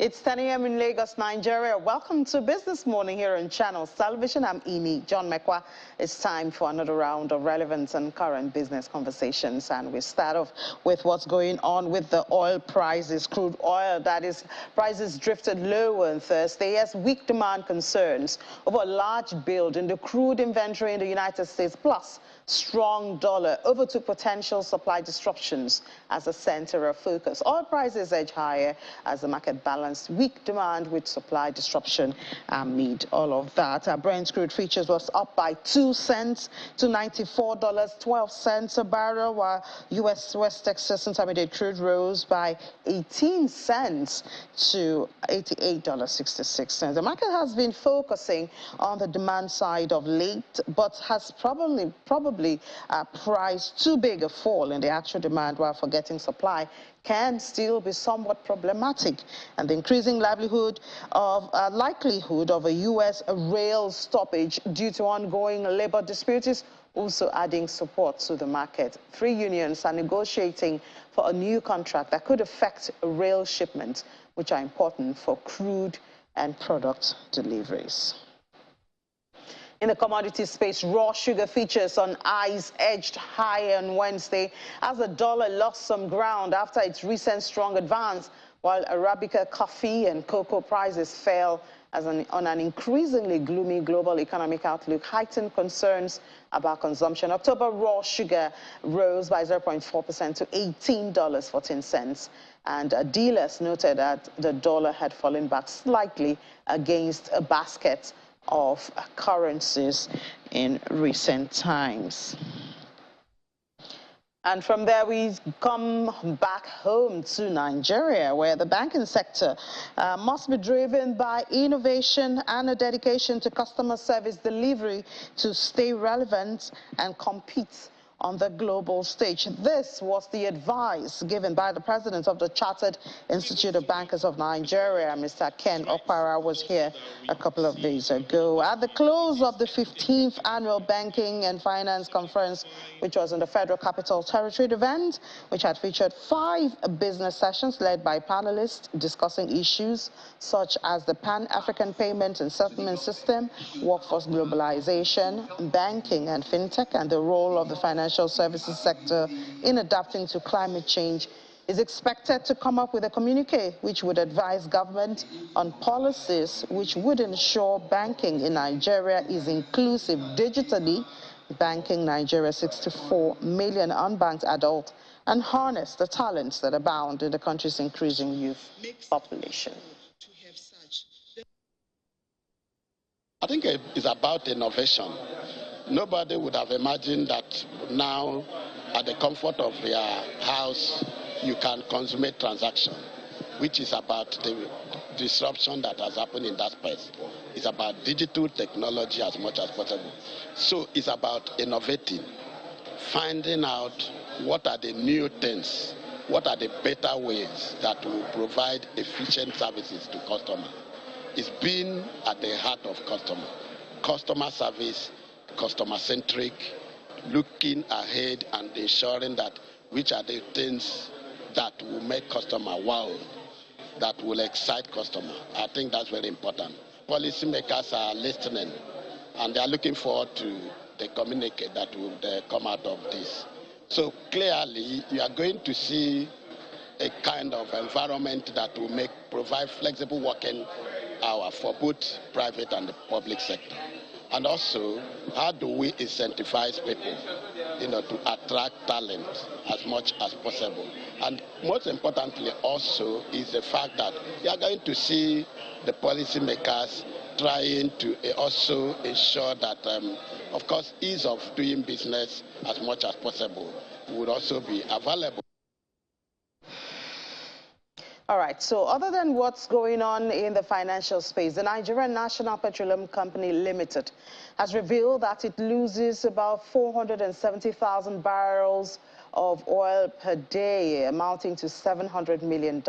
It's 10 a.m. in Lagos, Nigeria. Welcome to Business Morning here on Channels Television. I'm Imi John Mekwa. It's time for another round of relevant and current business conversations. And we start off with what's going on with the oil prices. Crude oil, that is, prices drifted lower on Thursday as weak demand concerns over a large build in the crude inventory in the United States, plus strong dollar, overtook potential supply disruptions as a center of focus. Oil prices edge higher as the market balanced weak demand with supply disruption amid all of that. Brent crude futures was up by 2 cents to $94.12 a barrel, while U.S. West Texas Intermediate crude rose by 18 cents to $88.66. The market has been focusing on the demand side of late, but has probably priced too big a fall in the actual demand, while forgetting supply can still be somewhat problematic, and the increasing likelihood of a U.S. rail stoppage due to ongoing labor disputes is also adding support to the market. 3 unions are negotiating for a new contract that could affect rail shipments, which are important for crude and product deliveries. In the commodity space, raw sugar futures on ice edged higher on Wednesday as the dollar lost some ground after its recent strong advance, while Arabica coffee and cocoa prices fell on an increasingly gloomy global economic outlook, heightened concerns about consumption. October raw sugar rose by 0.4% to $18.14, and dealers noted that the dollar had fallen back slightly against a basket of currencies in recent times. And from there, we come back home to Nigeria, where the banking sector must be driven by innovation and a dedication to customer service delivery to stay relevant and compete on the global stage. This was the advice given by the president of the Chartered Institute of Bankers of Nigeria, Mr. Ken Okpara, was here a couple of days ago. At the close of the 15th Annual Banking and Finance Conference, which was in the Federal Capital Territory, the event, which had featured 5 business sessions led by panelists discussing issues such as the Pan-African Payment and Settlement System, workforce globalization, banking and fintech, and the role of the financial services sector in adapting to climate change, is expected to come up with a communique which would advise government on policies which would ensure banking in Nigeria is inclusive digitally, banking Nigeria's 64 million unbanked adults, and harness the talents that abound in the country's increasing youth population. I think it's about innovation. Nobody would have imagined that now, at the comfort of their house, you can consummate transaction, which is about the disruption that has happened in that space. It's about digital technology as much as possible. So it's about innovating, finding out what are the new things, what are the better ways that will provide efficient services to customers. It's been at the heart of customer service, customer-centric, looking ahead and ensuring that which are the things that will make customer wow, that will excite customer. I think that's very important. Policymakers are listening, and they are looking forward to the communique that will come out of this. So clearly, you are going to see a kind of environment that will provide flexible working hours for both private and the public sector. And also, how do we incentivize people, to attract talent as much as possible? And most importantly also is the fact that you are going to see the policymakers trying to also ensure that, of course, ease of doing business as much as possible would also be available. All right, so other than what's going on in the financial space, the Nigerian National Petroleum Company Limited has revealed that it loses about 470,000 barrels of oil per day, amounting to $700 million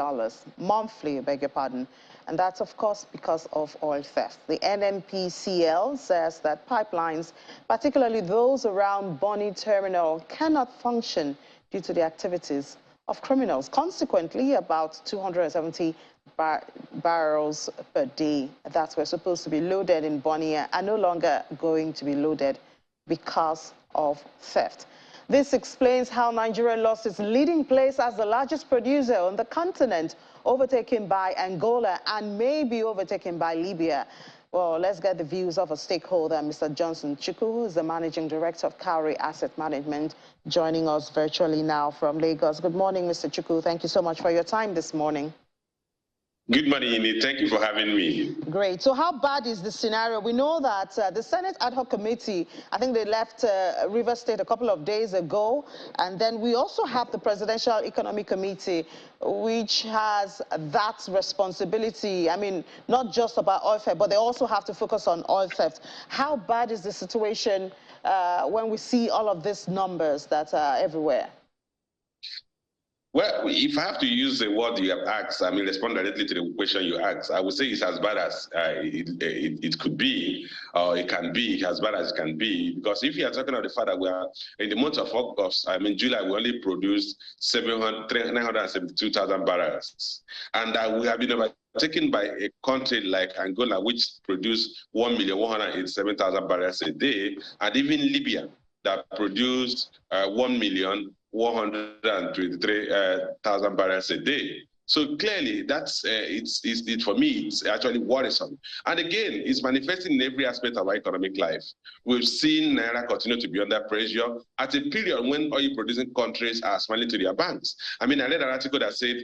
monthly, I beg your pardon. And that's, of course, because of oil theft. The NNPCL says that pipelines, particularly those around Bonny Terminal, cannot function due to the activities of criminals. Consequently, about 270 barrels per day that were supposed to be loaded in Bonnier are no longer going to be loaded because of theft. This explains how Nigeria lost its leading place as the largest producer on the continent, overtaken by Angola and maybe overtaken by Libya. Well, let's get the views of a stakeholder, Mr. Johnson Chukwu, who is the Managing Director of Cowrie Asset Management, joining us virtually now from Lagos. Good morning, Mr. Chukwu. Thank you so much for your time this morning. Good morning, Ine. Thank you for having me. Great. So how bad is the scenario? We know that the Senate Ad Hoc Committee, I think they left Rivers State a couple of days ago. And then we also have the Presidential Economic Committee, which has that responsibility. I mean, not just about oil theft, but they also have to focus on oil theft. How bad is the situation when we see all of these numbers that are everywhere? Well, if I have to use the word you have asked, I mean, respond directly to the question you asked, I would say it's as bad as it could be, or it can be as bad as it can be. Because if you are talking about the fact that we are in the month of August, I mean, July, we only produced 972,000 barrels. And we have been overtaken by a country like Angola, which produced 1,187,000 barrels a day, and even Libya, that produced 1,123,000 barrels a day. So clearly, that's it for me. It's actually worrisome, and again, it's manifesting in every aspect of our economic life. We've seen Naira continue to be under pressure at a period when oil-producing countries are smiling to their banks. I mean, I read an article that said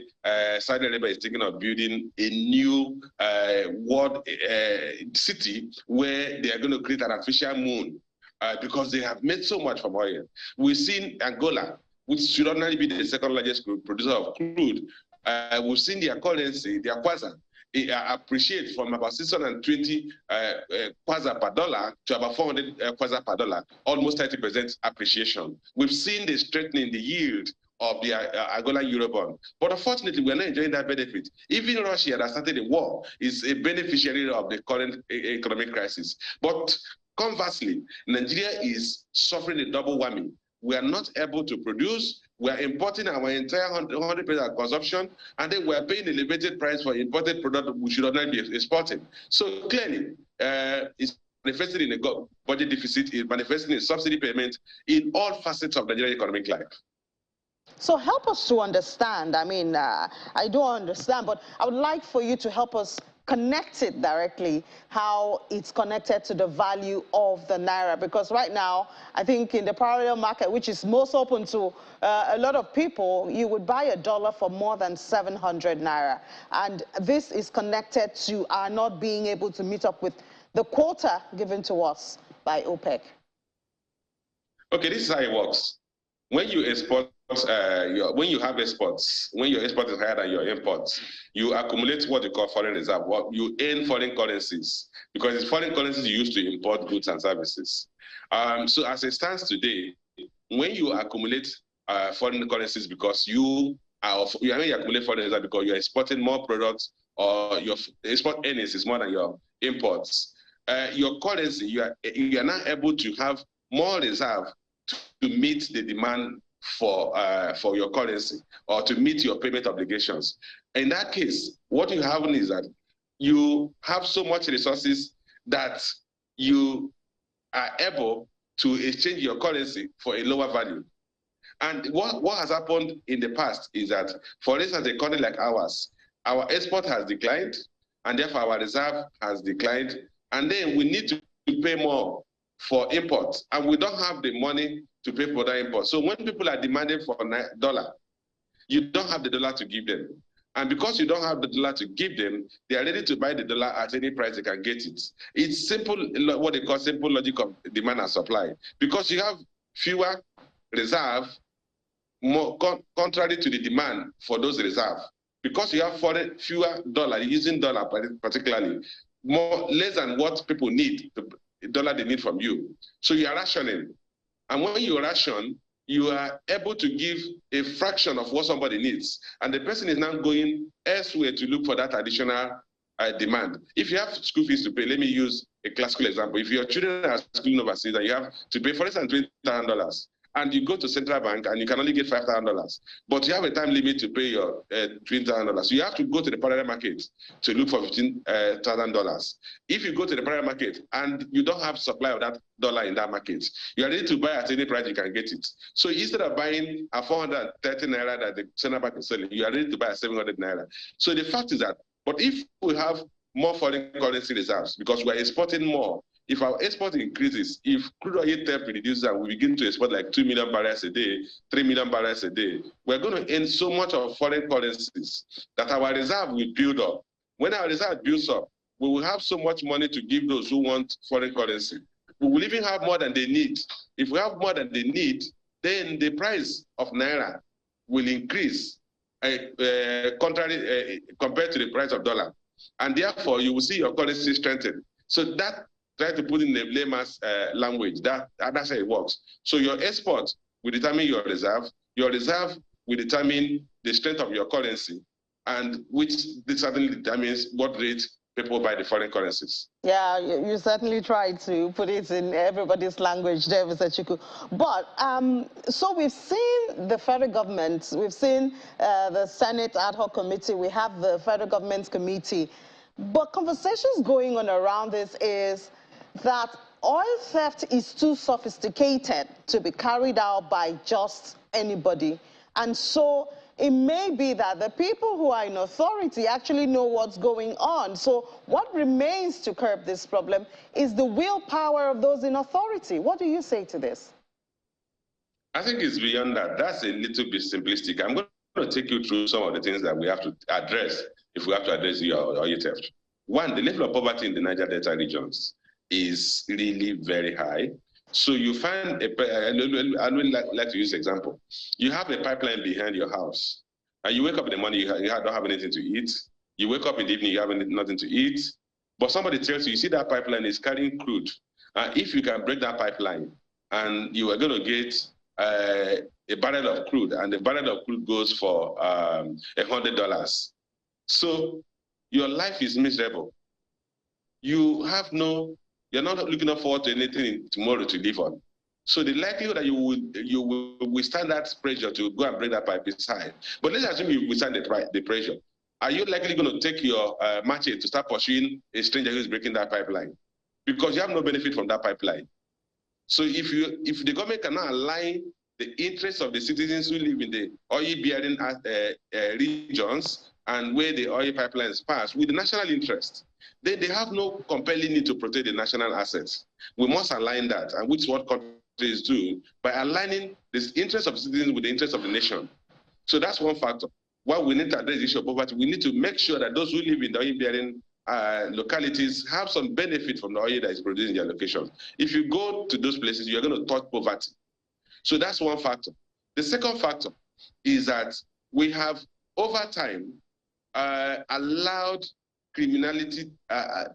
Saudi Arabia is thinking of building a new world city where they are going to create an artificial moon. Because they have made so much from oil. We've seen Angola, which should ordinarily be the second largest producer of crude. We've seen their currency, their kwaza, appreciate from about 620 kwaza per dollar to about 400 kwaza per dollar, almost 30% appreciation. We've seen the strengthening the yield of the Angolan Eurobond. But unfortunately, we're not enjoying that benefit. Even Russia that started the war is a beneficiary of the current economic crisis. But conversely, Nigeria is suffering a double whammy. We are not able to produce. We are importing our entire 100% consumption, and then we are paying an elevated price for imported product we should not be exporting. So clearly, it's manifested in a budget deficit, it's manifested in subsidy payment in all facets of Nigerian economic life. So help us to understand. I mean, I don't understand, but I would like for you to help us connect it directly, how it's connected to the value of the Naira. Because right now, I think in the parallel market, which is most open to a lot of people, you would buy a dollar for more than 700 Naira. And this is connected to our not being able to meet up with the quota given to us by OPEC. Okay, this is how it works. When you export, when you have exports, when your export is higher than your imports, you accumulate what you call foreign reserve. You earn foreign currencies, because it's foreign currencies you use to import goods and services. So as it stands today, when you accumulate foreign currencies because you accumulate foreign reserve because you're exporting more products, or your export earnings is more than your imports, your currency, you are now able to have more reserve to meet the demand for your currency, or to meet your payment obligations. In that case, what you have is that you have so much resources that you are able to exchange your currency for a lower value. And what has happened in the past is that, for instance, a country like ours, our export has declined, and therefore our reserve has declined, and then we need to pay more for imports, and we don't have the money to pay for that import. So when people are demanding for $1, you don't have the dollar to give them. And because you don't have the dollar to give them, they are ready to buy the dollar at any price they can get it. It's simple, what they call simple logic of demand and supply. Because you have fewer reserve, more contrary to the demand for those reserve. Because you have fewer dollars, using dollar particularly, less than what people need, the dollar they need from you. So you are rationing. And when you ration, you are able to give a fraction of what somebody needs. And the person is now going elsewhere to look for that additional demand. If you have school fees to pay, let me use a classical example. If your children are schooling overseas and you have to pay, for instance, $20,000, and you go to central bank and you can only get $5,000, but you have a time limit to pay your $20,000. So you have to go to the parallel market to look for $15,000. If you go to the parallel market and you don't have supply of that dollar in that market, you are ready to buy at any price you can get it. So instead of buying a 430 naira that the central bank is selling, you are ready to buy at 700 naira. So the fact is that, but if we have more foreign currency reserves because we are exporting more, if our export increases, if crude oil theft reduces and we begin to export like 2 million barrels a day, 3 million barrels a day, we're going to earn so much of foreign currencies that our reserve will build up. When our reserve builds up, we will have so much money to give those who want foreign currency. We will even have more than they need. If we have more than they need, then the price of naira will increase contrary compared to the price of dollar. And therefore, you will see your currency strengthen. So that, try to put in the layman's language, that's how it works. So your export will determine your reserve will determine the strength of your currency, and which certainly determines what rate people buy the foreign currencies. Yeah, you certainly tried to put it in everybody's language there, Mr. Chiku. But so we've seen the federal government, we've seen the Senate ad hoc committee, we have the federal government committee. But conversations going on around this is that oil theft is too sophisticated to be carried out by just anybody. And so it may be that the people who are in authority actually know what's going on. So what remains to curb this problem is the willpower of those in authority. What do you say to this? I think it's beyond that. That's a little bit simplistic. I'm going to take you through some of the things that we have to address if we have to address the oil theft. One, the level of poverty in the Niger Delta regions is really very high. So you find, I would like to use an example. You have a pipeline behind your house, and you wake up in the morning, you don't have anything to eat. You wake up in the evening, you have nothing to eat. But somebody tells you see that pipeline is carrying crude. If you can break that pipeline, and you are going to get a barrel of crude, and the barrel of crude goes for $100. So your life is miserable. You're not looking forward to anything tomorrow to live on. So the likelihood that you will withstand that pressure to go and break that pipe is high. But let's assume you withstand the pressure. Are you likely going to take your machete to start pursuing a stranger who is breaking that pipeline? Because you have no benefit from that pipeline. So if the government cannot align the interests of the citizens who live in the oil-bearing regions and where the oil pipelines pass with the national interest, then they have no compelling need to protect the national assets. We must align that, and which is what countries do, by aligning the interests of citizens with the interests of the nation. So that's one factor. While we need to address the issue of poverty, we need to make sure that those who live in the oil-bearing localities have some benefit from the oil that is produced in their location. If you go to those places, you're going to touch poverty. So that's one factor. The second factor is that we have, over time, allowed criminality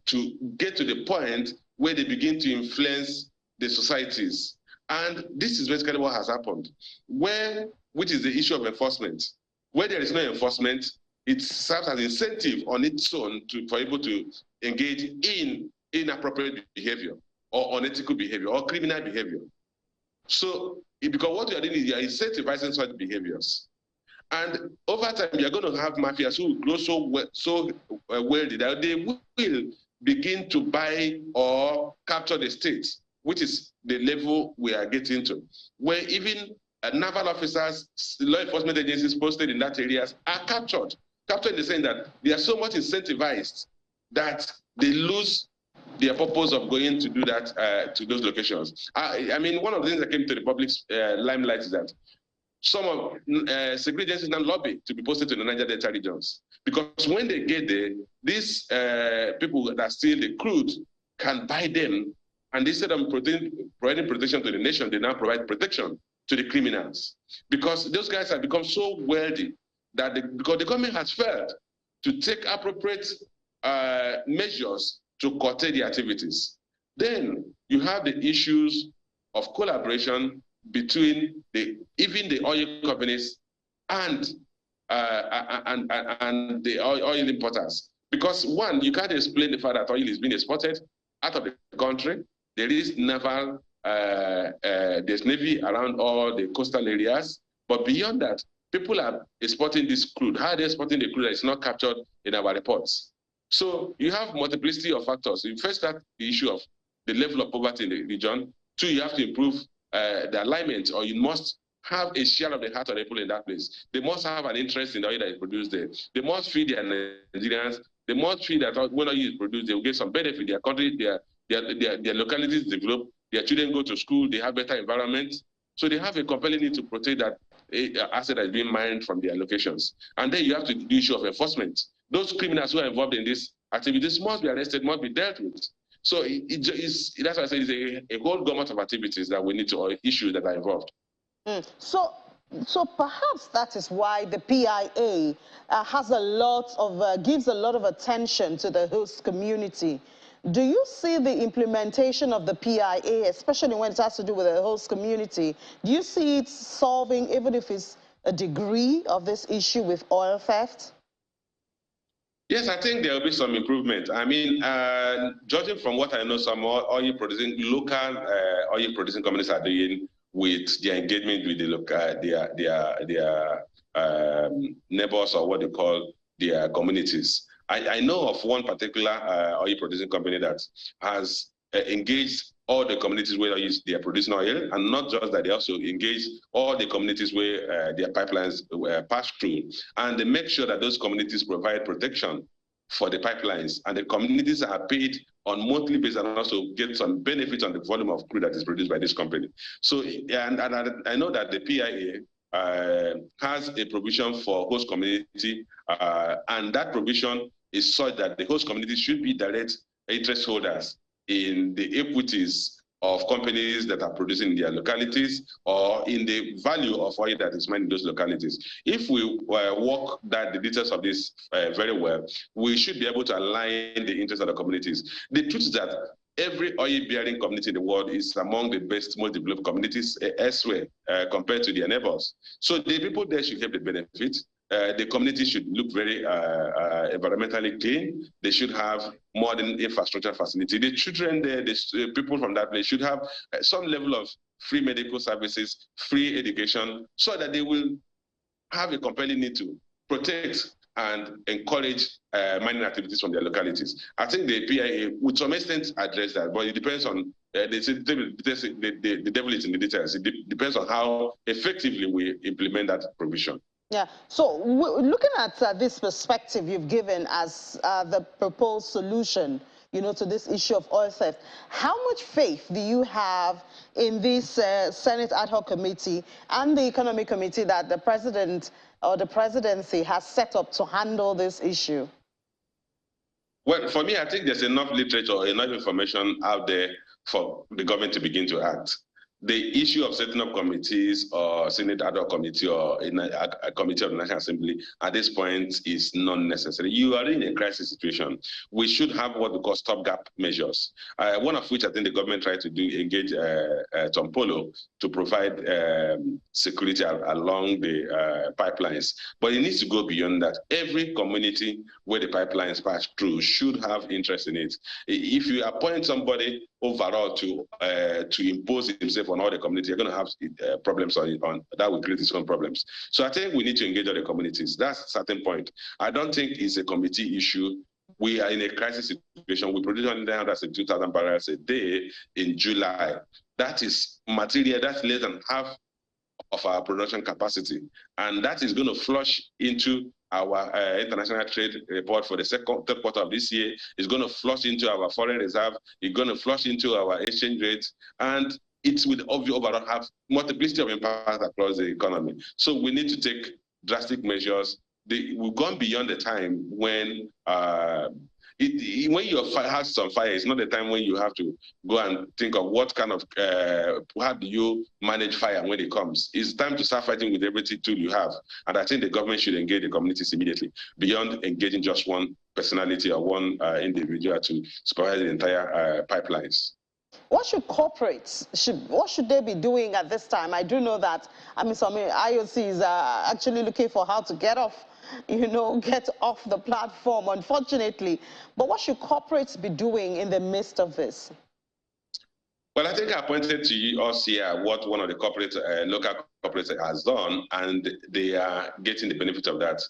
to get to the point where they begin to influence the societies. And this is basically what has happened, which is the issue of enforcement. Where there is no enforcement, it serves as incentive on its own for people to engage in inappropriate behavior or unethical behavior or criminal behavior. So, because what you are doing is you are incentivizing such behaviors. And over time, you're going to have mafias who grow so wealthy that they will begin to buy or capture the state, which is the level we are getting to, where even naval officers, law enforcement agencies posted in that areas are captured. Captured in the sense that they are so much incentivized that they lose their purpose of going to do that to those locations. I mean, one of the things that came to the public's limelight is that some of security agencies now lobby to be posted to the Niger Delta regions. Because when they get there, these people that steal the crude can buy them, and instead of providing protection to the nation, they now provide protection to the criminals. Because those guys have become so wealthy that because the government has failed to take appropriate measures to curtail the activities. Then you have the issues of collaboration between even the oil companies and the oil importers. Because one, you can't explain the fact that oil is being exported out of the country. There is naval there's Navy around all the coastal areas. But beyond that, people are exporting this crude. How are they exporting the crude that is not captured in our reports? So you have multiplicity of factors. You first start the issue of the level of poverty in the region. Two, you have to improve the alignment, or you must have a share of the heart of the people in that place. They must have an interest in the oil that is produced there. They must feed their Nigerians. They must feed that when oil is produced, they will get some benefit. Their country, their localities develop. Their children go to school. They have better environment. So they have a compelling need to protect that asset that is being mined from their locations. And then you have to do the issue of enforcement. Those criminals who are involved in these activities must be arrested, must be dealt with. So that's why I say it's a whole gamut of activities that we need to, or issues that are involved. So perhaps that is why the PIA has a lot of, gives a lot of attention to the host community. Do you see the implementation of the PIA, especially when it has to do with the host community, do you see it solving, even if it's a degree of this issue with oil theft? Yes, I think there will be some improvement. I mean, judging from what I know, some local oil producing companies are doing with their engagement with the local, their neighbors, or what they call their communities. I know of one particular oil producing company that has engaged all the communities where they are producing oil, and not just that, they also engage all the communities where their pipelines pass through, and they make sure that those communities provide protection for the pipelines, and the communities are paid on monthly basis and also get some benefit on the volume of crude that is produced by this company. So, and I know that the PIA has a provision for host community, and that provision is such that the host community should be direct interest holders in the equities of companies that are producing in their localities, or in the value of oil that is mined in those localities. If we work the details of this very well, we should be able to align the interests of the communities. The truth is that every oil-bearing community in the world is among the best, most developed communities elsewhere compared to their neighbors. So the people there should get the benefit. The community should look very environmentally clean. They should have modern infrastructure facility. The children there, the people from that place should have some level of free medical services, free education, so that they will have a compelling need to protect and encourage mining activities from their localities. I think the PIA, with some extent, address that, but it depends on, the devil is in the details. It depends on how effectively we implement that provision. Yeah, so looking at this perspective you've given as the proposed solution, to this issue of oil theft, how much faith do you have in this Senate ad hoc committee and the economic committee that the president or the presidency has set up to handle this issue? Well, for me, I think there's enough literature, enough information out there for the government to begin to act. The issue of setting up committees or Senate ad hoc committee or a committee of the National Assembly at this point is not necessary. You are in a crisis situation. We should have what we call stopgap measures, one of which I think the government tried to do, engage Tom Polo to provide security along the pipelines. But it needs to go beyond that. Every community where the pipelines pass through should have interest in it. If you appoint somebody overall to impose himself on all the community, you're going to have problems on that will create its own problems. So I think we need to engage all the communities. That's a certain point. I don't think it's a committee issue. We are in a crisis situation. We produce 102,000 barrels a day in July. That is material. That's less than half of our production capacity, and that is going to flush into our international trade report for the third quarter of this year. Is going to flush into our foreign reserve. It's going to flush into our exchange rates, and it will overall have multiplicity of impacts across the economy. So we need to take drastic measures. We've gone beyond the time when when your house is on fire. It's not the time when you have to go and think of what kind of, how do you manage fire when it comes. It's time to start fighting with every tool you have. And I think the government should engage the communities immediately, beyond engaging just one personality or one individual to supervise the entire pipelines. What should corporates, what should they be doing at this time? I do know that, some IOCs are actually looking for how to get off the platform, unfortunately. But what should corporates be doing in the midst of this? Well, I think I pointed to us here what one of the corporate, local corporates has done, and they are getting the benefit of that.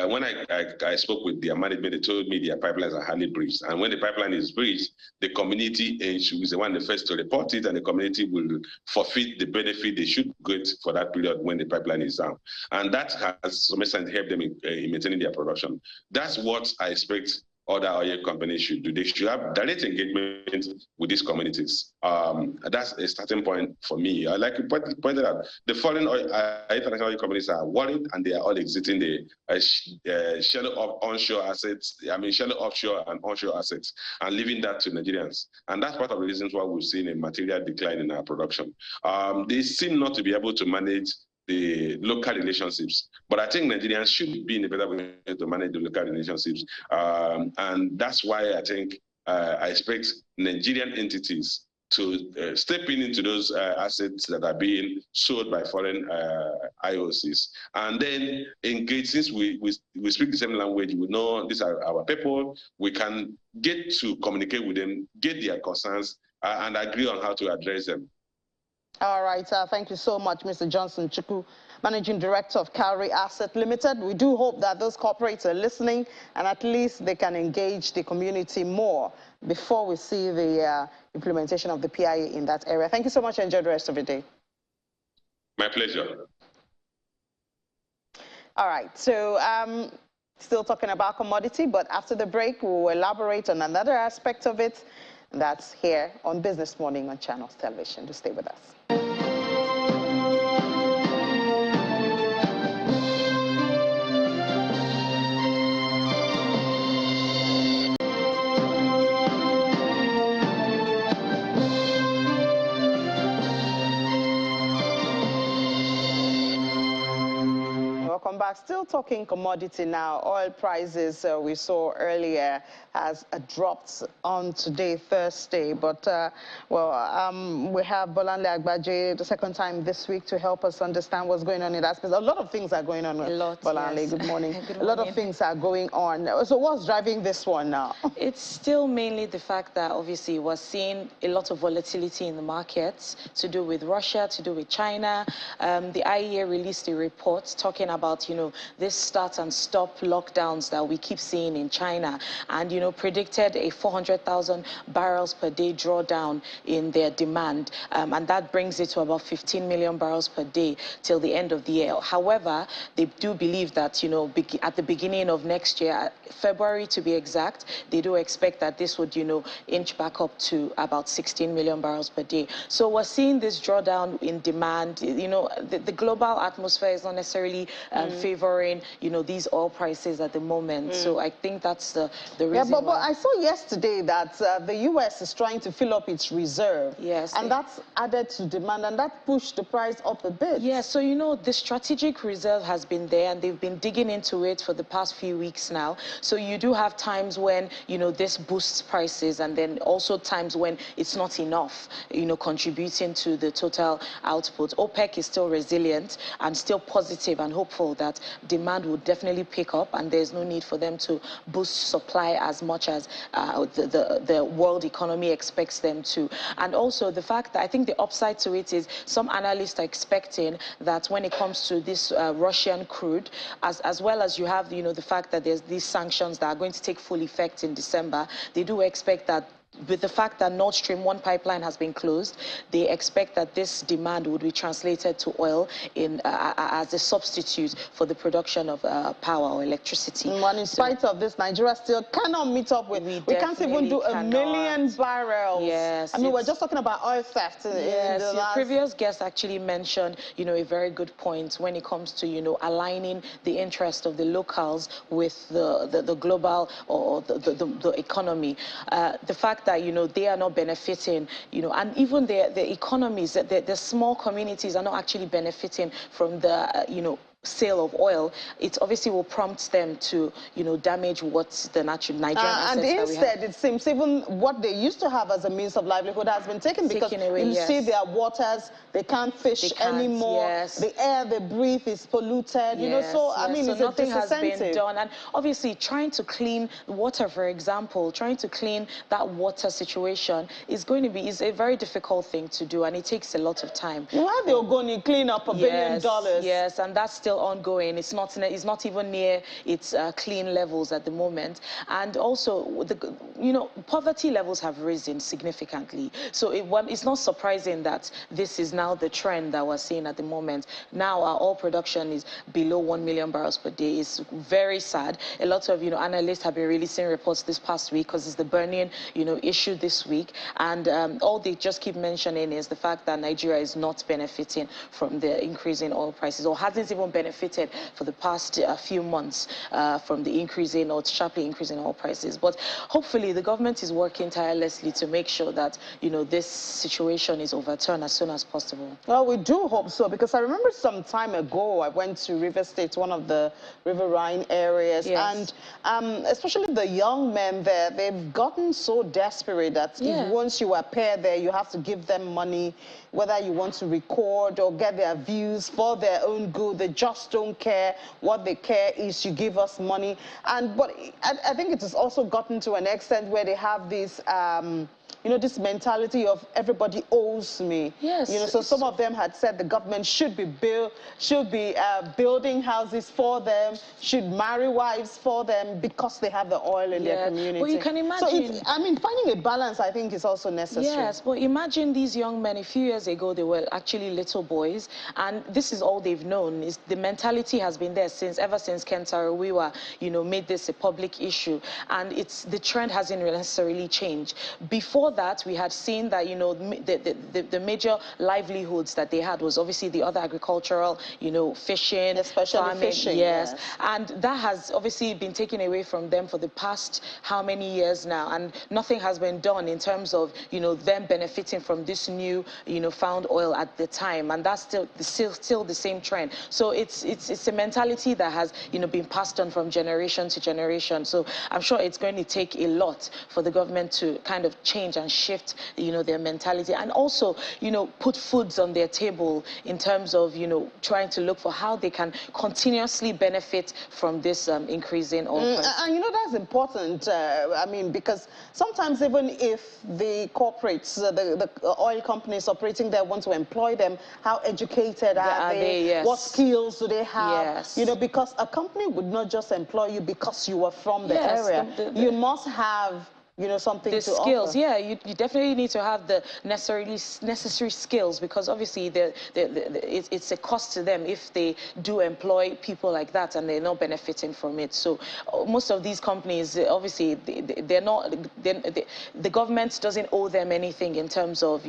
When I spoke with their management, they told me their pipelines are highly breached. And when the pipeline is breached, the community is the one the first to report it, and the community will forfeit the benefit they should get for that period when the pipeline is down. And that has, to some extent, helped them in maintaining their production. That's what I expect other oil companies should do. They should have direct engagement with these communities. That's a starting point for me. Like you pointed out, the foreign international oil companies are worried, and they are all exiting the shallow onshore assets, shallow offshore and onshore assets, and leaving that to Nigerians. And that's part of the reasons why we've seen a material decline in our production. They seem not to be able to manage the local relationships. But I think Nigerians should be in a better way to manage the local relationships. And that's why I think I expect Nigerian entities to step into those assets that are being sold by foreign IOCs. And then engage, since we speak the same language, we know these are our people, we can get to communicate with them, get their concerns, and agree on how to address them. All right, thank you so much, Mr. Johnson Chukwu, Managing Director of Cowrie Asset Limited. We do hope that those corporates are listening, and at least they can engage the community more before we see the implementation of the PIA in that area. Thank you so much, and enjoy the rest of your day. My pleasure. All right, so still talking about commodity, but after the break, we'll elaborate on another aspect of it. And that's here on Business Morning on Channels Television. To stay with us. Welcome back. Still talking commodity now. Oil prices we saw earlier has dropped on today, Thursday. But, we have Bolanle Agbaje the second time this week to help us understand what's going on in that space. A lot of things are going on. Bolanle, yes. Good morning. Good morning. A lot of things are going on. So what's driving this one now? It's still mainly the fact that obviously we're seeing a lot of volatility in the markets to do with Russia, to do with China. The IEA released a report talking about, this start and stop lockdowns that we keep seeing in China, and, predicted a 400,000 barrels per day drawdown in their demand. And that brings it to about 15 million barrels per day till the end of the year. However, they do believe that, at the beginning of next year, February to be exact, they do expect that this would, inch back up to about 16 million barrels per day. So we're seeing this drawdown in demand. The global atmosphere is not necessarily favoring, these oil prices at the moment. So I think that's the reason. Yeah, but I saw yesterday that the U.S. is trying to fill up its reserve. Yes. And that's added to demand, and that pushed the price up a bit. Yeah, so, the strategic reserve has been there, and they've been digging into it for the past few weeks now. So you do have times when, this boosts prices, and then also times when it's not enough, contributing to the total output. OPEC is still resilient and still positive and hopeful that demand will definitely pick up, and there's no need for them to boost supply as much as the world economy expects them to. And also the fact that I think the upside to it is some analysts are expecting that when it comes to this Russian crude, as well as you have, the fact that there's these sanctions that are going to take full effect in December, they do expect that with the fact that Nord Stream 1 pipeline has been closed, they expect that this demand would be translated to oil as a substitute for the production of power or electricity. And in spite of this, Nigeria still cannot meet up with. We can't even do a million barrels. Yes. We're just talking about oil theft. Yes, your previous guest actually mentioned, a very good point when it comes to, aligning the interest of the locals with the global or the economy. The fact that, they are not benefiting, and even the economies, the small communities are not actually benefiting from the, sale of oil, it obviously will prompt them to, damage what the Nigerian assets and that we have. instead, it seems even what they used to have as a means of livelihood has been taken because away, you yes. see their waters, they can't fish anymore. Yes. The air they breathe is polluted, Yes, so I yes. mean, so it's nothing a has been disincentive. done, and obviously trying to clean water, for example, trying to clean that water situation is a very difficult thing to do, and it takes a lot of time. Why they're going to clean up $1 billion? Yes, and that's still ongoing. It's not even near its clean levels at the moment, and also poverty levels have risen significantly. So it's not surprising that this is now the trend that we're seeing at the moment. Now our oil production is below 1 million barrels per day. It's very sad. A lot of analysts have been releasing reports this past week because it's the burning issue this week, and all they just keep mentioning is the fact that Nigeria is not benefiting from the increase in oil prices, or hasn't even benefited for the past few months from the increase in or sharply increasing oil prices. But hopefully the government is working tirelessly to make sure that this situation is overturned as soon as possible. Well, we do hope so, because I remember some time ago I went to River State, one of the riverine areas, yes. and especially the young men there, they've gotten so desperate that if once you appear there, you have to give them money, whether you want to record or get their views for their own good. They just don't care. What they care is you give us money. But I think it has also gotten to an extent where they have this this mentality of everybody owes me. Yes. So some of them had said the government should be building houses for them, should marry wives for them because they have the oil in their community. Well, you can imagine. So finding a balance, I think, is also necessary. Yes, but imagine these young men. A few years ago, they were actually little boys, and this is all they've known. Is the mentality has been there ever since Ken Saro-Wiwa, made this a public issue, and the trend hasn't necessarily changed. Before that, we had seen that the major livelihoods that they had was obviously the other agricultural, fishing, especially farming, fishing, yes, and that has obviously been taken away from them for the past how many years now, and nothing has been done in terms of them benefiting from this new found oil at the time, and that's still the same trend. So it's a mentality that has been passed on from generation to generation. So I'm sure it's going to take a lot for the government to kind of change and shift their mentality, and also put foods on their table in terms of trying to look for how they can continuously benefit from this increase in oil price. And that's important. Because sometimes even if the corporates, the oil companies operating there want to employ them, how educated are they? Yes. What skills do they have? Yes. Because a company would not just employ you because you are from the area. You must have something the to skills, offer. yeah, you definitely need to have the necessary skills, because obviously it's a cost to them if they do employ people like that and they're not benefiting from it. So most of these companies, obviously, the government doesn't owe them anything in terms of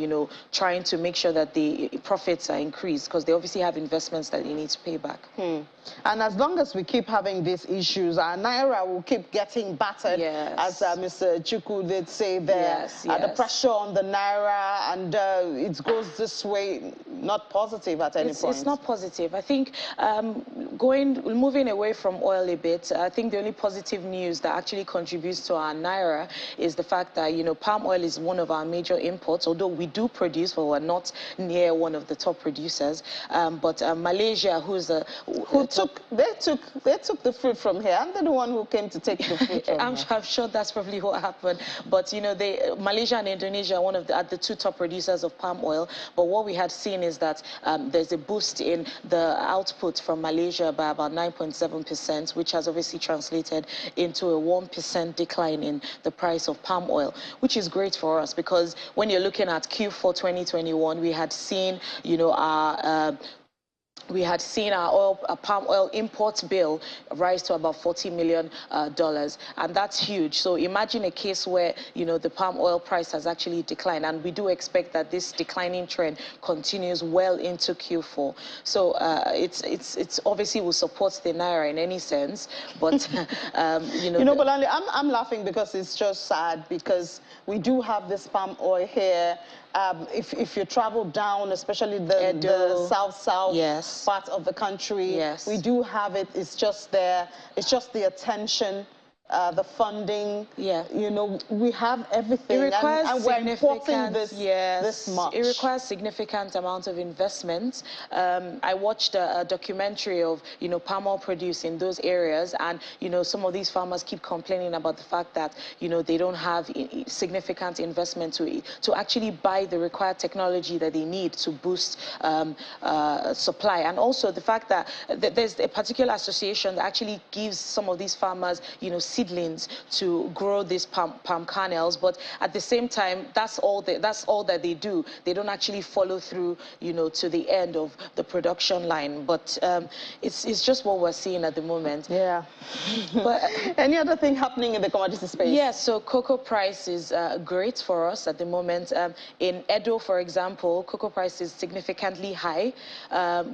trying to make sure that the profits are increased, because they obviously have investments that they need to pay back. And as long as we keep having these issues, our naira will keep getting battered, as Mr. Chukwu did say there. The pressure on the naira, and it goes this way, not positive at any point. It's not positive. I think moving away from oil a bit, I think the only positive news that actually contributes to our naira is the fact that palm oil is one of our major imports, although we do produce, but we're not near one of the top producers. But Malaysia, they took the fruit from here. I'm the one who came to take the fruit from I'm sure that's probably what happened. But Malaysia and Indonesia are are the two top producers of palm oil. But what we had seen is that there's a boost in the output from Malaysia by about 9.7%, which has obviously translated into a 1% decline in the price of palm oil, which is great for us, because when you're looking at Q4 2021, we had seen our palm oil import bill rise to about $40 million, and that's huge. So imagine a case where the palm oil price has actually declined, and we do expect that this declining trend continues well into Q4. So it's obviously will support the naira in any sense, but But I'm laughing because it's just sad, because we do have this palm oil here, if you travel down, especially the south yes. part of the country, yes. we do have it. It's just there. It's just the attention. The funding, you know, we have everything, it requires and we're importing this much. It requires significant amount of investment. I watched a documentary of, you know, palm oil produce in those areas, and, you know, some of these farmers keep complaining about the fact that, you know, they don't have significant investment to actually buy the required technology that they need to boost supply. And also the fact that there's a particular association that actually gives some of these farmers, you know, seedlings to grow these palm kernels, but at the same time, that's all that they do. They don't actually follow through, you know, to the end of the production line. But it's just what we're seeing at the moment. Yeah. But any other thing happening in the commodity space? Yes. So cocoa price is great for us at the moment. In Edo, for example, cocoa price is significantly high.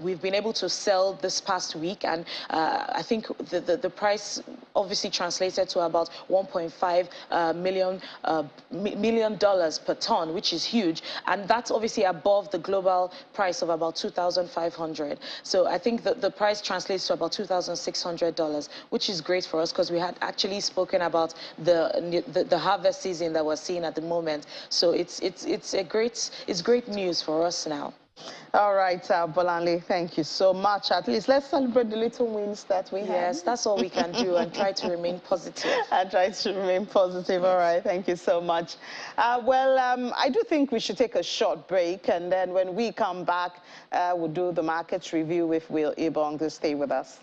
We've been able to sell this past week, and I think the price obviously translated to about $1.5 million per ton, which is huge, and that's obviously above the global price of about $2,500. So I think that the price translates to about $2,600, which is great for us because we had actually spoken about the harvest season that we're seeing at the moment. So it's great news for us now. All right, Bolanle, thank you so much. At least let's celebrate the little wins that we have. Yes, that's all we can do, and try to remain positive. And try to remain positive. All right, thank you so much. I do think we should take a short break, and then when we come back, we'll do the markets review with Will Ibong. To stay with us.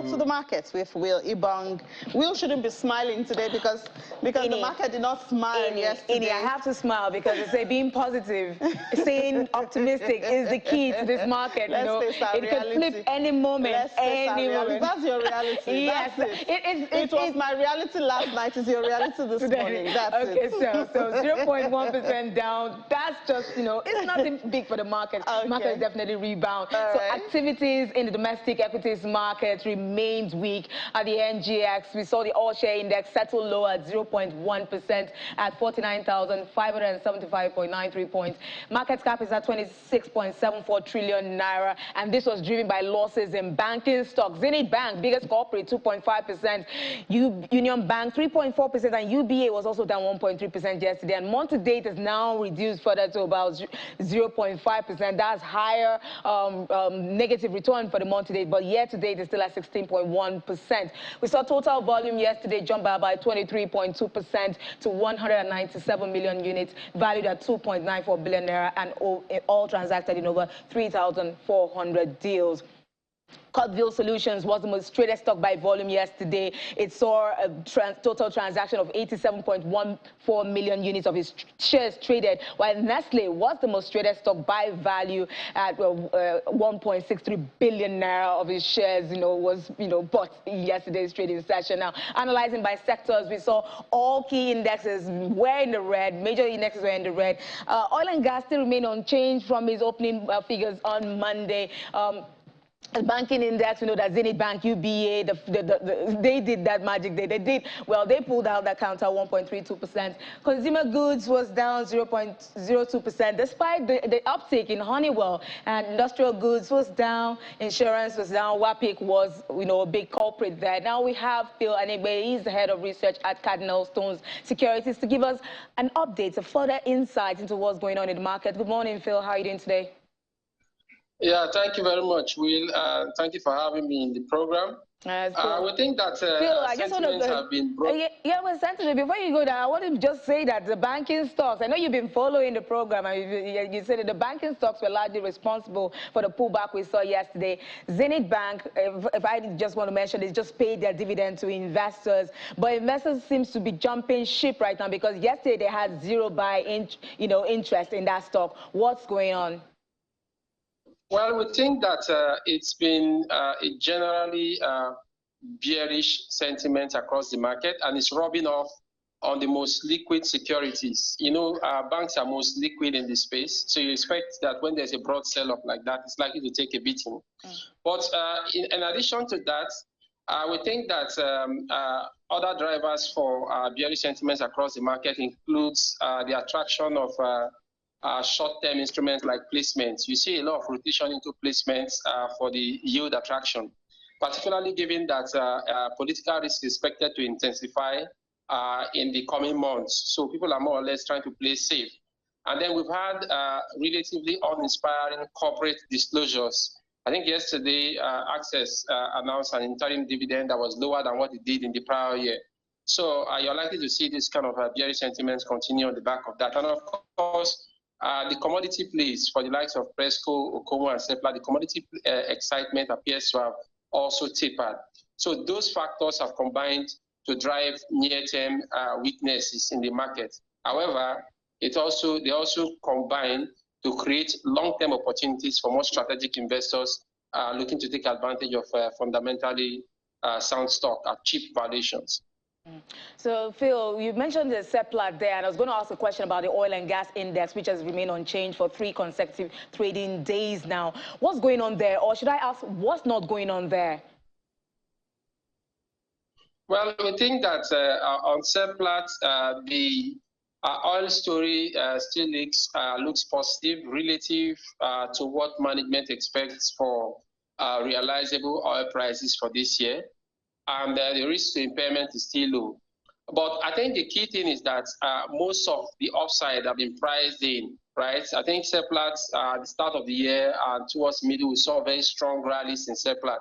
The markets with Will Ibong. Will shouldn't be smiling today because the market did not smile yesterday. I have to smile because it's being positive, staying optimistic is the key to this market. Let's face our it could flip any moment. Any moment. That's your reality. Yes, that's it. It was my reality last night. It's your reality this morning. That's it. So 0.1% down. That's just, you know, it's nothing big for the market. Okay. The market is definitely rebound. Activities in the domestic equities market remains weak. At the NGX, we saw the all-share index settle low at 0.1% at 49,575.93 points. Market cap is at 26.74 trillion naira, and this was driven by losses in banking stocks. Zenith Bank, biggest corporate, 2.5%. Union Bank, 3.4%, and UBA was also down 1.3% yesterday. And month-to-date is now reduced further to about 0.5%. That's higher negative return for the month-to-date, but year-to-date is still at 16.1%. We saw total volume yesterday jump by 23.2% to 197 million units, valued at 2.94 billion naira, and all transacted in over 3,400 deals. Cotville Solutions was the most traded stock by volume yesterday. It saw a total transaction of 87.14 million units of its shares traded, while Nestle was the most traded stock by value at 1.63 billion naira of its shares, was, bought in yesterday's trading session. Now, analyzing by sectors, we saw all key indexes were in the red. Major indexes were in the red. Oil and gas still remain unchanged from its opening figures on Monday. The banking index, we know that Zenith Bank, UBA, they did that magic. They pulled out that counter 1.32%. Consumer goods was down 0.02%, despite the uptick in Honeywell. And industrial goods was down, insurance was down. WAPIC was, a big culprit there. Now we have Phil Anigbe, he's the head of research at Cardinal Stones Securities, to give us an update, a further insight into what's going on in the market. Good morning, Phil. How are you doing today? Yeah, thank you very much, Will. Thank you for having me in the program. We think that Phil, I just want to have been broken. Yeah, well, sensitive. Before you go there, I want to just say that the banking stocks, I know you've been following the program, and you said that the banking stocks were largely responsible for the pullback we saw yesterday. Zenith Bank, if I just want to mention, they just paid their dividend to investors, but investors seems to be jumping ship right now because yesterday they had zero interest in that stock. What's going on? Well, we think that it's been a generally bearish sentiment across the market, and it's rubbing off on the most liquid securities. You know, banks are most liquid in the space, so you expect that when there's a broad sell-off like that, it's likely to take a beating. But in addition to that, we think that other drivers for bearish sentiments across the market includes the attraction of short-term instruments like placements. You see a lot of rotation into placements for the yield attraction, particularly given that political risk is expected to intensify in the coming months. So people are more or less trying to play safe. And then we've had relatively uninspiring corporate disclosures. I think yesterday, Access announced an interim dividend that was lower than what it did in the prior year. So you're likely to see this kind of bearish sentiments continue on the back of that. And of course, the commodity plays for the likes of Presco, Okomo, and Seplat, the commodity excitement appears to have also tapered. So those factors have combined to drive near-term weaknesses in the market. However, they also combine to create long-term opportunities for more strategic investors looking to take advantage of fundamentally sound stock at cheap valuations. So, Phil, you mentioned the Seplat there, and I was going to ask a question about the oil and gas index, which has remained unchanged for 3 consecutive trading days now. What's going on there? Or should I ask, what's not going on there? Well, we think that on Seplat, the oil story still looks positive relative to what management expects for realizable oil prices for this year. And the risk to impairment is still low. But I think the key thing is that most of the upside have been priced in, right? I think Seplat, at the start of the year and towards middle, we saw very strong rallies in Seplat.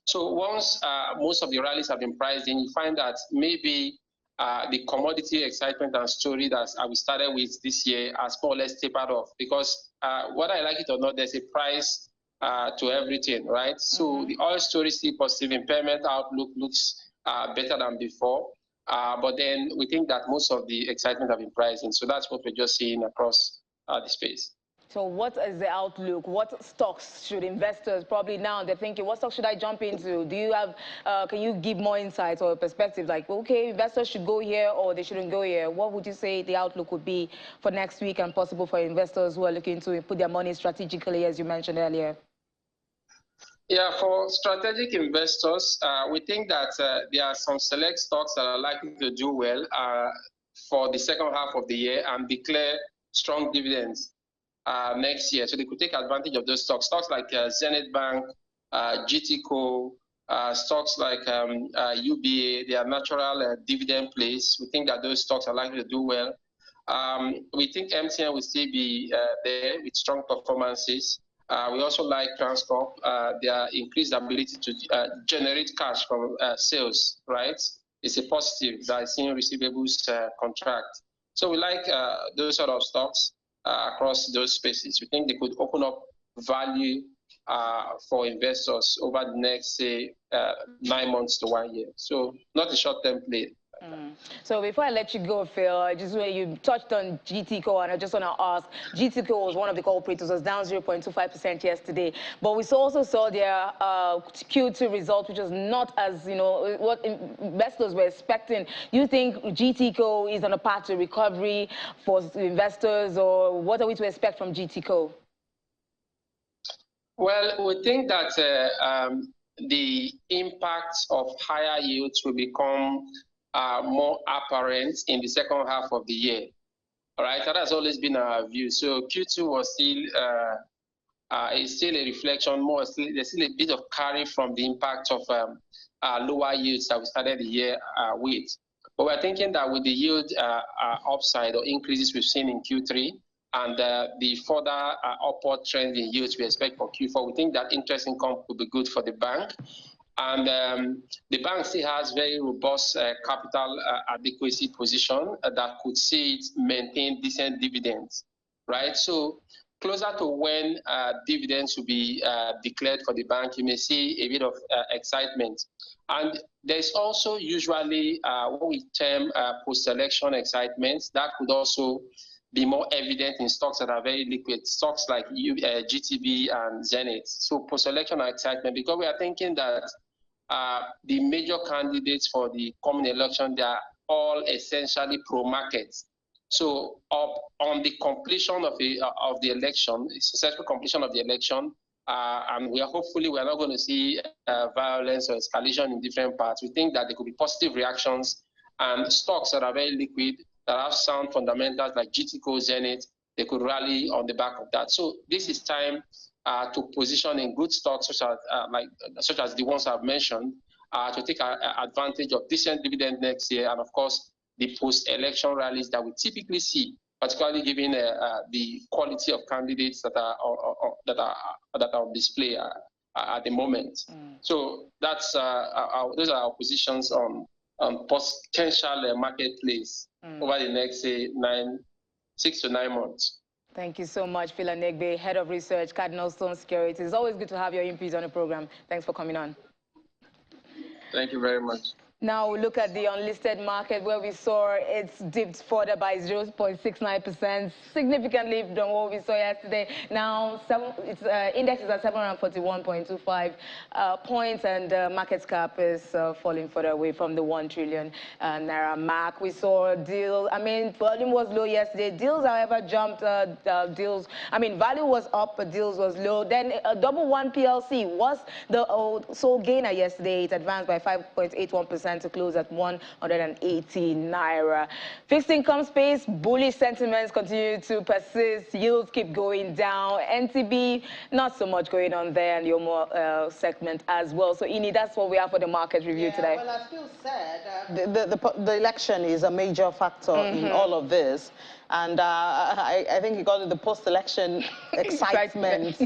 So once most of the rallies have been priced in, you find that maybe the commodity excitement and story that we started with this year has more or less tapered off. Because whether I like it or not, there's a price to everything, right? So the oil story is still positive. Impairment outlook looks better than before. But then we think that most of the excitement have been priced in. So that's what we're just seeing across the space. So what is the outlook? What stocks should investors, probably now they're thinking, what stocks should I jump into? Do you have, can you give more insights or perspective? Like, okay, investors should go here or they shouldn't go here. What would you say the outlook would be for next week and possible for investors who are looking to put their money strategically, as you mentioned earlier? Yeah, for strategic investors, we think that there are some select stocks that are likely to do well for the second half of the year and declare strong dividends next year. So they could take advantage of those stocks. Stocks like Zenith Bank, GTCO, stocks like UBA, they are natural dividend plays. We think that those stocks are likely to do well. We think MTN will still be there with strong performances. We also like Transcorp, their increased ability to generate cash from sales, right? It's a positive that is seeing receivables contract. So we like those sort of stocks across those spaces. We think they could open up value for investors over the next, say, 9 months to 1 year. So not a short-term play. So before I let you go, Phil, just where you touched on GTCO, and I just want to ask, GTCO was one of the corporators, was down 0.25% yesterday, but we also saw their Q2 result, which was not as, you know, what investors were expecting. Do you think GTCO is on a path to recovery for investors, or what are we to expect from GTCO? Well, we think that the impact of higher yields will become more apparent in the second half of the year. All right, that has always been our view. So Q2 was still is still a reflection more. There's still a bit of carry from the impact of lower yields that we started the year with. But we're thinking that with the yield upside or increases we've seen in Q3 and the further upward trend in yields we expect for Q4, we think that interest income will be good for the bank. And the bank still has very robust capital adequacy position that could see it maintain decent dividends, right? So closer to when dividends will be declared for the bank, you may see a bit of excitement. And there's also usually what we term post-election excitement that could also be more evident in stocks that are very liquid, stocks like GTB and Zenith. So post-election excitement, because we are thinking that the major candidates for the coming election, they are all essentially pro-market. So on the completion of the election, successful completion of the election, and we are not going to see violence or escalation in different parts. We think that there could be positive reactions, and stocks that are very liquid, that have sound fundamentals like GTCO, Zenith, they could rally on the back of that. So this is time to position in good stocks such as the ones I've mentioned, to take advantage of decent dividend next year, and of course the post-election rallies that we typically see, particularly given the quality of candidates that are on display at the moment. So that's those are our positions on potential marketplace over the next 6 to 9 months. Thank you so much, Phil Negbe, Head of Research, Cardinal Stone Securities. It's always good to have your input on the program. Thanks for coming on. Thank you very much. Now we look at the unlisted market, where we saw it's dipped further by 0.69%, significantly than what we saw yesterday. Now its index is at 741.25 points, and market cap is falling further away from the 1 trillion naira mark. We saw deals. I mean, volume was low yesterday. Deals, however, jumped. Value was up, but deals was low. Then Double One PLC was the sole gainer yesterday. It advanced by 5.81%. To close at 180 naira. Fixed income space, bullish sentiments continue to persist. Yields keep going down. NTB, not so much going on there, and your more segment as well. So, Ini, that's what we have for the market review today. Well, as Phil said, the election is a major factor in all of this. And I think you got the post-election excitement.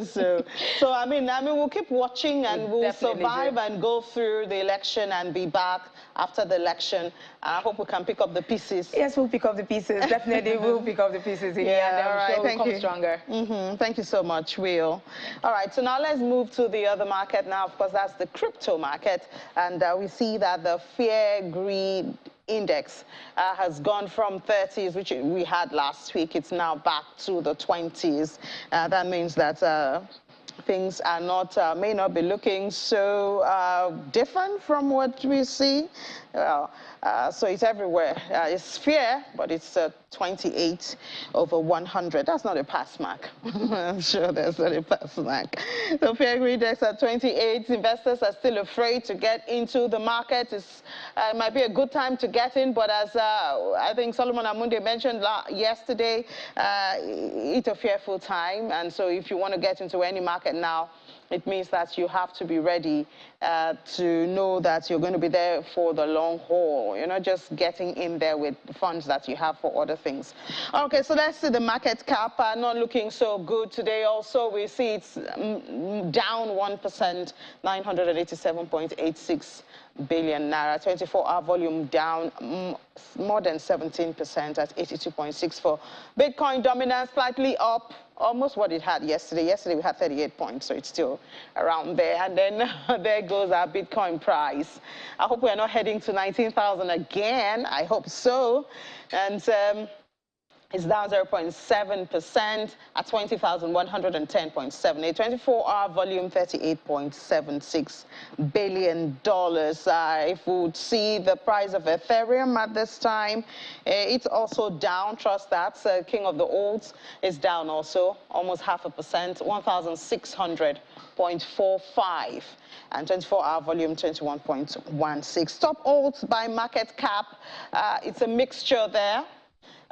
so I mean, we'll keep watching, and we'll survive and go through the election and be back after the election. I hope we can pick up the pieces. Yes, we'll pick up the pieces. Definitely, we'll pick up the pieces in here, and I'm sure we'll come stronger. Thank you so much, Will. All right, so now let's move to the other market now. Of course, that's the crypto market, and we see that the fear, greed index has gone from 30s, which we had last week. It's now back to the 20s. That means that things are not, may not be looking so different from what we see. Well, so it's everywhere. It's fear, but it's 28 over 100. That's not a pass mark. I'm sure that's not a pass mark. So fear index at 28. Investors are still afraid to get into the market. It might be a good time to get in, but as I think Solomon Amunde mentioned yesterday, it's a fearful time. And so if you want to get into any market now, it means that you have to be ready to know that you're going to be there for the long haul. You're not just getting in there with funds that you have for other things. Okay, so let's see the market cap. Not looking so good today also. We see it's down 1%, 987.86 billion naira. 24-hour volume down more than 17% at 82.64. Bitcoin dominance slightly up, almost what it had yesterday. Yesterday we had 38 points, so it's still around there. And then there goes our Bitcoin price. I hope we're not heading to 19,000 again. I hope so. And it's down 0.7% at 20,110.78. 24-hour volume, $38.76 billion. If we would see the price of Ethereum at this time, it's also down. Trust that. King of the Alts is down also, almost 0.5%, 1,600.45. And 24-hour volume, 21.16. Top alts by market cap, it's a mixture there.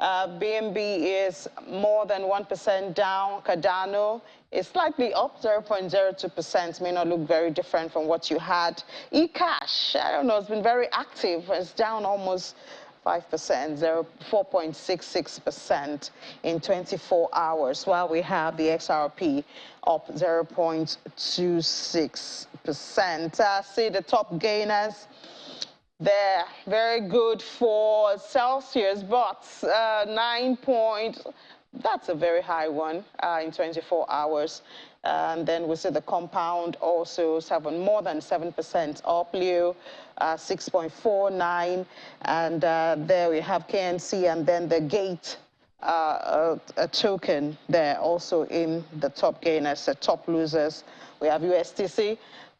BNB is more than 1% down. Cardano is slightly up, 0.02%. May not look very different from what you had. eCash, I don't know, it's been very active. It's down almost 5%, 4.66% in 24 hours, while we have the XRP up 0.26%. See the top gainers. They're very good for Celsius, but that's a very high one in 24 hours. And then we see the compound also more than 7% up, Leo, 6.49. And there we have KNC, and then the Gate a token there also in the top gainers, the top losers. We have USTC,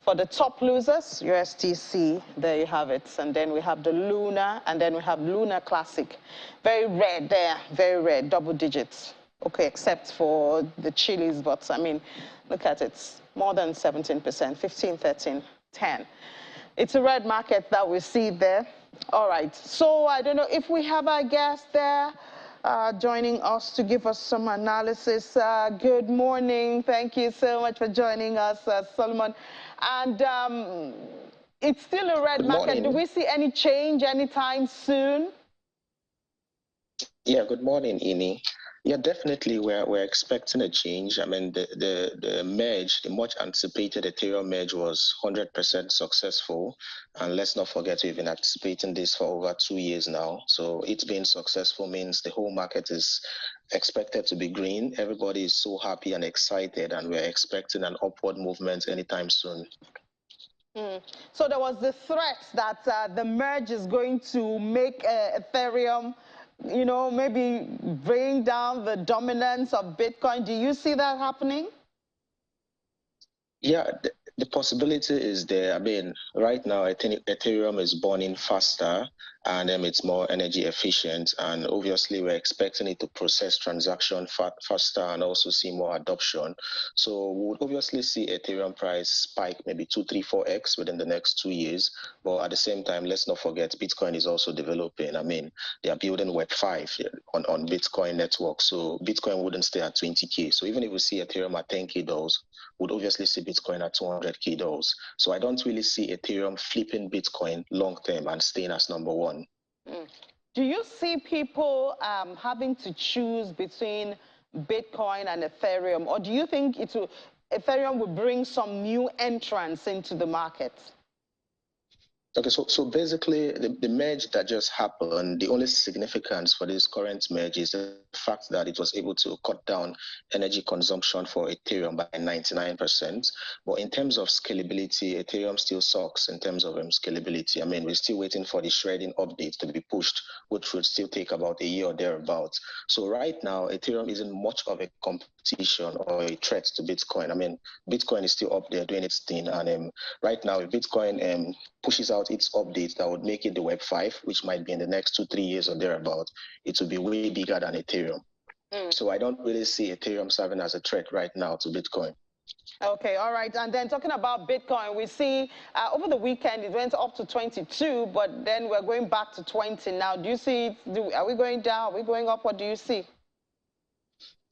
For the top losers, USTC, there you have it. And then we have the Luna, and then we have Luna Classic. Very red there, very red, double digits. Okay, except for the chilies, but I mean, look at it, more than 17%, 15, 13, 10. It's a red market that we see there. All right, so I don't know if we have our guest there joining us to give us some analysis. Good morning. Thank you so much for joining us, Solomon. And it's still a red market. Do we see any change anytime soon? Yeah, good morning, Ini. Yeah, definitely we're expecting a change. I mean, the merge, the much anticipated Ethereum merge was 100% successful. And let's not forget we've been anticipating this for over 2 years now. So it's being successful means the whole market is expected to be green. Everybody is so happy and excited, and we're expecting an upward movement anytime soon. So there was the threat that the merge is going to make Ethereum, you know, maybe bring down the dominance of Bitcoin. Do you see that happening? Yeah, the possibility is there. I mean, right now, I think Ethereum is burning faster and it's more energy efficient. And obviously, we're expecting it to process transaction faster and also see more adoption. So we would obviously see Ethereum price spike maybe 2, 3, 4x within the next 2 years. But at the same time, let's not forget Bitcoin is also developing. I mean, they are building Web 5 on Bitcoin network. So Bitcoin wouldn't stay at 20K. So even if we see Ethereum at $10K, would obviously see Bitcoin at $200K. So I don't really see Ethereum flipping Bitcoin long term and staying as number one. Do you see people having to choose between Bitcoin and Ethereum, or do you think Ethereum will bring some new entrants into the market? Okay, so basically the merge that just happened, the only significance for this current merge is the fact that it was able to cut down energy consumption for Ethereum by 99%. But in terms of scalability, Ethereum still sucks in terms of scalability. I mean, we're still waiting for the shredding update to be pushed, which would still take about a year or thereabouts. So right now, Ethereum isn't much of a competition or a threat to Bitcoin. I mean, Bitcoin is still up there doing its thing. And right now, if Bitcoin pushes out its update that would make it the Web 5, which might be in the next 2, 3 years or thereabout, it will be way bigger than Ethereum. So I don't really see Ethereum serving as a threat right now to Bitcoin. Okay, all right. And then talking about Bitcoin, we see over the weekend it went up to 22, but then we're going back to 20 now. Do you see, are we going down? Are we going up? What do you see?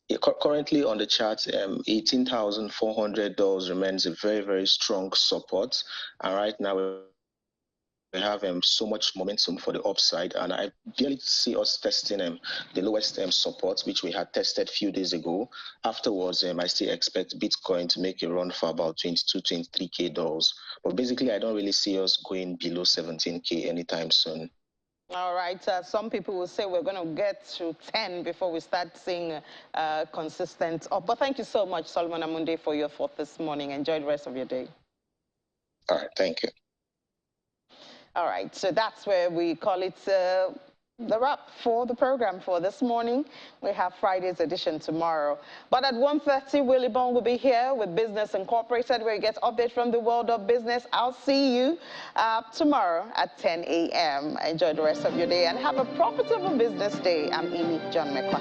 Yeah, currently on the chart, $18,400 remains a very, very strong support. And right now, we have so much momentum for the upside, and I barely see us testing the lowest support, which we had tested a few days ago. Afterwards, I still expect Bitcoin to make a run for about $22,000 to $23,000. But basically, I don't really see us going below 17K anytime soon. All right. Some people will say we're going to get to 10 before we start seeing consistent up. But thank you so much, Solomon Amunde, for your thought this morning. Enjoy the rest of your day. All right. Thank you. All right. So that's where we call it the wrap for the program for this morning. We have Friday's edition tomorrow. But at 1:30, Willie Bond will be here with Business Incorporated, where you get updates from the world of business. I'll see you tomorrow at 10 a.m. Enjoy the rest of your day and have a profitable business day. I'm Amy John Mekwa.